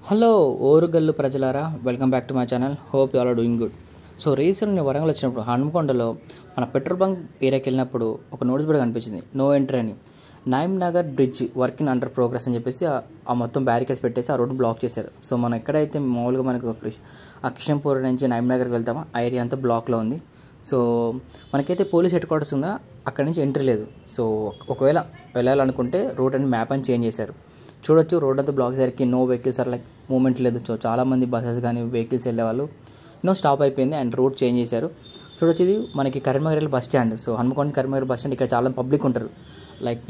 Hello Orugallu ప్రజలారా, welcome back to my channel. Hope you all are doing good. So recent నేను వరంగల్ వచ్చినప్పుడు హనుమకొండలో మన petrol bunk ఏరియాకి వెళ్ళినప్పుడు ఒక నోటీస్ బోర్డు కనిపించింది, నో ఎంట్రీ అని. Nayeem Nagar bridge work in under progress అని చెప్పేసి ఆ మొత్తం బ్యారికేడ్స్ పెట్టేసి ఆ రోడ్డు బ్లాక్ చేశారు. సో మనం ఎక్కడైతే మామూలుగా మనకు ఆ కిషన్పూర్ నుంచి నాయిమ్ నగర్కి వెళ్తామో ఆ ఏరియా అంతా బ్లాక్లో ఉంది. సో మనకైతే పోలీస్ హెడ్ క్వార్టర్స్ ఉందా, అక్కడి నుంచి ఎంట్రీ లేదు. సో ఒకవేళ వెళ్ళాలనుకుంటే రూట్ అని మ్యాప్ అని చేంజ్ చేశారు. చూడొచ్చు, రోడ్ అంతా బ్లాక్ సరికి no vehicles or like movement లేదు. సో చాలామంది బస్సెస్ కానీ వెహికల్స్ వెళ్ళేవాళ్ళు స్టాప్ అయిపోయింది అండ్ రూట్ చేంజ్ చేశారు. చూడొచ్చు, ఇది మనకి Karimnagar bus stand. So Hanumakonda Karimnagar bus stand, ఇక్కడ చాలా పబ్లిక్ ఉంటారు. లైక్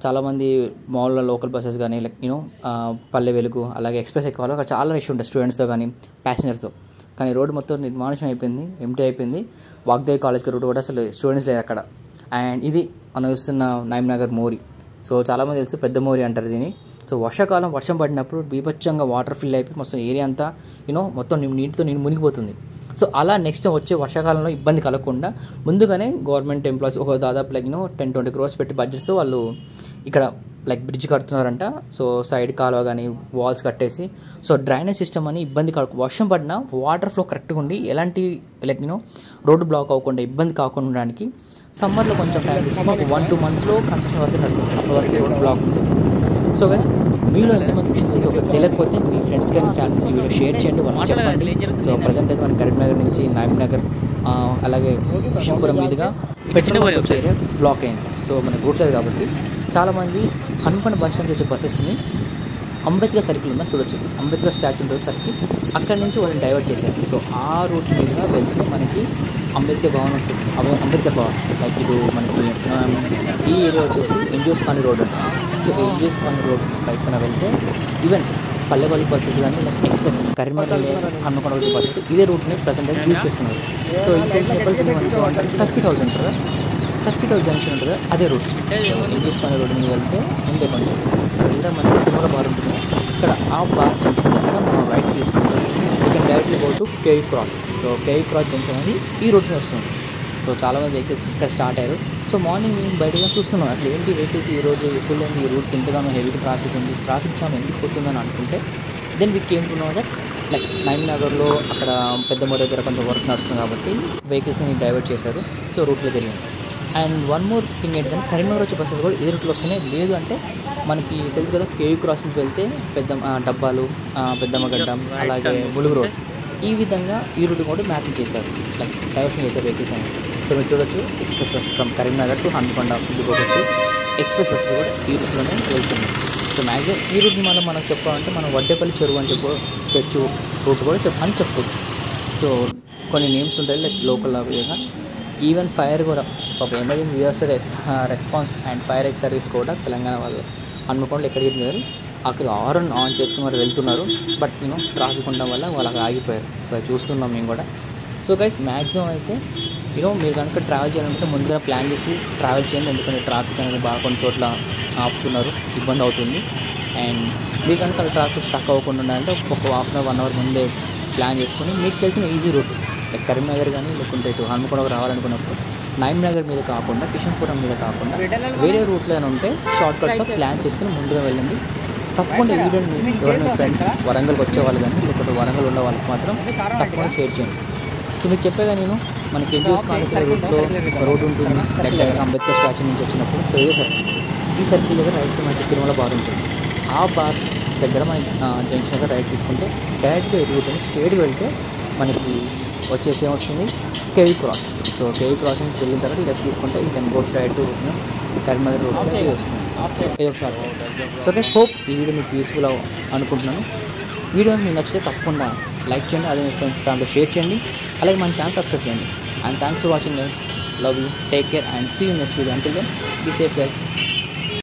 చాలామంది మామూలుగా లోకల్ బస్సెస్ కానీ లైక్ పల్లె వెలుగు అలాగే ఎక్స్ప్రెస్ ఎక్కాలో అక్కడ చాలా రష్ ఉంటుంది స్టూడెంట్స్తో కానీ ప్యాసింజర్స్తో. కానీ రోడ్డు మొత్తం నిర్మానుషం అయిపోయింది, ఎంటీ అయిపోయింది. వాగ్దేవి కాలేజ్కి రూట్ కూడా అసలు స్టూడెంట్స్ లేరు అక్కడ. అండ్ ఇది మనం చూస్తున్న నాయిమ్ నగర్ మోరీ. సో చాలామంది తెలుసు, పెద్ద మోరీ అంటారు దీన్ని. సో వర్షాకాలం వర్షం పడినప్పుడు బీభత్సంగా వాటర్ ఫిల్ అయిపోయి మొత్తం ఏరియా అంతా మొత్తం నీటితో మునిగిపోతుంది. సో అలా నెక్స్ట్ వచ్చే వర్షాకాలంలో ఇబ్బంది కలగకుండా ముందుగానే గవర్నమెంట్ ఎంప్లాయీస్ ఒక దాదాపు లైక్ 10-20 crores పెట్టి బడ్జెట్స్తో వాళ్ళు ఇక్కడ లైక్ బ్రిడ్జ్ కడుతున్నారంట. సో సైడ్ కాలువ కానీ వాల్స్ కట్టేసి సో డ్రైనేజ్ సిస్టమ్ అని ఇబ్బంది వర్షం పడినా వాటర్ ఫ్లో కరెక్ట్గా ఉండి ఎలాంటి లైక్ రోడ్డు బ్లాక్ అవ్వకుండా ఇబ్బంది కాకుండా ఉండడానికి సమ్మర్లో కొంచెం టైం తీసుకుని ఒక 1-2 monthsలో కన్స్ట్రక్షన్ వర్క్ నడుస్తుంది. అప్పటివరకు రోడ్డు బ్లాక్ ఉంటుంది. సో గైస్, మీలో ఎంతమంది విషయం తెలిసి ఒక తెలియకపోతే మీ ఫ్రెండ్స్ కానీ ఫ్యామిలీస్కి వీడియో షేర్ చేయండి, వాళ్ళకి చెప్పండి. సో ప్రజెంట్ అయితే మన కరీంనగర్ నుంచి నాయిమ్ నగర్ అలాగే కిషన్పురం మీదుగా పెట్రోల్ ఏరియా బ్లాక్ అయింది. సో మనకు రూట్ లేదు కాబట్టి చాలామంది హనుమకొండ బస్ స్టాండ్ వచ్చే బస్సెస్ని అంబేద్కర్ సర్కిల్ ఉందని చూడొచ్చు, అంబేద్కర్ స్టాచ్యూ ఉంటుంది సర్కిల్, అక్కడి నుంచి వాళ్ళని డైవర్ట్ చేశారు. సో ఆ రూట్ మీదుగా వెళ్తే మనకి అంబేద్కర్ భవన్ వస్తుంది. అంబేద్కర్ భవన్ లైక్ ఇప్పుడు మనకి ఈ ఏరియా వచ్చేసి ఎన్జిఓస్ కాలనీ రోడ్ ఉంటుంది. సో ఎన్జిఓస్ కాలనీ రోడ్ వైపున వెళ్తే ఈవెన్ పల్లెపల్లి బస్సెస్ కానీ లైక్ ఎక్స్ప్రెసెస్ కరీంనగర్ హనుమకొండ వచ్చే బస్సెస్ ఇదే రూట్ని ప్రజెంట్ యూజ్ చేస్తున్నారు. సో ఇంకా సర్క్యూట్ హౌస్ ఉంటుంది, సర్క్యూట్ హౌస్ జంక్షన్ ఉంటుంది, అదే రూట్. ఎన్జిఓస్ కాలనీ రోడ్ మీద వెళ్తే ముందే కొంచెం వెళ్తే మనకి తిమ్మల బార్ ఉంటుంది. ఇక్కడ ఆ బార్ జంక్షన్ దగ్గర మనం రైట్ తీసుకుంటాం. We can directly go to cave cross. So cave cross junction అనేది ఈ రూట్ని వస్తుంది. సో చాలామంది వెహికల్స్ ఇక్కడ స్టార్ట్ అయ్యారు. సో మార్నింగ్ మేము బయటగా చూస్తున్నాం అసలు ఏంటి వెహికల్స్ ఈరోజు ఎక్కువ లేని ఈ రూట్ ఎంతగానో హెవీ ట్రాఫిక్ ఉంది, ట్రాఫిక్ జామ్ ఎందుకు పోతుందని అనుకుంటే then we came to know that like Nayeem నగర్లో అక్కడ పెద్ద మోరీ దగ్గర కొంచెం వర్క్ నడుస్తుంది కాబట్టి వెహికల్స్ని డైవర్ట్ చేశారు. సో రూట్లో జరిగింది. అండ్ వన్ మోర్ థింగ్ ఏంటంటే కరీంనగర్ వచ్చే బస్సెస్ కూడా ఇదే రూట్లో వస్తున్నాయి. లేదు అంటే మనకి తెలుసు కదా, కేవ్ క్రాస్ నుంచి వెళ్తే డబ్బాలు పెద్దమ్మగడ్డ అలాగే ములుగు రోడ్, ఈ విధంగా ఈ రూట్ కూడా మ్యాపింగ్ చేశారు, లైక్ డైవర్షన్ చేశారు వెహికల్స్ అని. సో మీరు చూడొచ్చు, express bus from Karimnagar to Hanumakonda వచ్చి ఎక్స్ప్రెస్ బస్సెస్ కూడా ఈ రూట్లోనే వెళ్తున్నాయి. సో మ్యాక్సిమం ఈ రూట్ని మనకు చెప్పాలంటే మనం వడ్డేపల్లి చెరువు అని చర్చు రూట్ కూడా చెప్పుకోవచ్చు. సో కొన్ని నేమ్స్ ఉంటాయి లైక్ లోకల్ విధంగా. ఈవెన్ ఫైర్ కూడా ఒక emergency disaster response and fire service కూడా తెలంగాణ వాళ్ళు హనుమకొండలో ఎక్కడికి వెళ్ళారు, అక్కడ హారన్ ఆన్ చేసుకుని వారు వెళ్తున్నారు. బట్ ట్రాఫిక్ ఉండడం వల్ల వాళ్ళు అక్కడ ఆగిపోయారు. సో అది చూస్తున్నాం మేము కూడా. సో గైస్, మ్యాక్సిమం అయితే మీరు కనుక ట్రావెల్ చేయాలంటే ముందుగా ప్లాన్ చేసి ట్రావెల్ చేయండి. ఎందుకంటే ట్రాఫిక్ అనేది బాగా కొన్ని చోట్ల ఆపుతున్నారు, ఇబ్బంది అవుతుంది. అండ్ మీరు కనుక ట్రాఫిక్ స్టక్ అవ్వకుండా ఉండాలంటే ఒక 1/2 hour ముందే ప్లాన్ చేసుకొని మీకు తెలిసిన ఈజీ రూట్ లైక్ కరీంనగర్ కానీ లేకుంటే ఇటు హనుమకొండకు రావాలనుకున్నప్పుడు నాయిమ్ నగర్ మీద కాకుండా కిషన్పురం మీద కాకుండా వేరే రూట్లో ఉంటే షార్ట్ కట్లో ప్లాన్ చేసుకుని ముందుగా వెళ్ళండి. తప్పకుండా ఈ వీడియోని ఎవరైనా ఫ్రెండ్స్ వరంగల్కి వచ్చేవాళ్ళు కానీ లేకపోతే వరంగల్ ఉన్న వాళ్ళకి మాత్రం తప్పకుండా షేర్ చేయండి. సో మీకు చెప్పేగా మనకి ఎన్జిఓస్ కాలేజ్ రూట్లో రోడ్ ఉంటుంది లైక్ అంబేద్కర్ స్టాచ్యూ నుంచి వచ్చినప్పుడు. సో ఇదే సర్కిల్, ఈ సర్కిల్ దగ్గర రైట్ సైడ్ మనకి తిరుమల బార్ ఉంటుంది. ఆ బార్ దగ్గర మనకి జంక్షన్ దగ్గర రైట్ తీసుకుంటే డైరెక్ట్గా ఈ రూట్ అని స్ట్రేట్గా వెళ్తే మనకి వచ్చేసి ఏమొస్తుంది, cave cross. So cave crossing వెళ్ళిన తర్వాత లెఫ్ట్ తీసుకుంటే you can go direct Karimnagar రోడ్లో ఇది వస్తుంది. సో ఇది ఒక షార్ట్. సో గైస్, హోప్ ఈ వీడియో మీకు యూస్ఫుల్ అనుకుంటున్నాను. వీడియో మీకు నచ్చితే తప్పకుండా లైక్ చేయండి, అదే మీ ఫ్రెండ్స్ ఫ్యామిలీ షేర్ చేయండి, అలాగే మన ఛానల్ సబ్స్క్రైబ్ చేయండి. And thanks for watching guys. Love you, take care and see you next video. Until then be safe guys.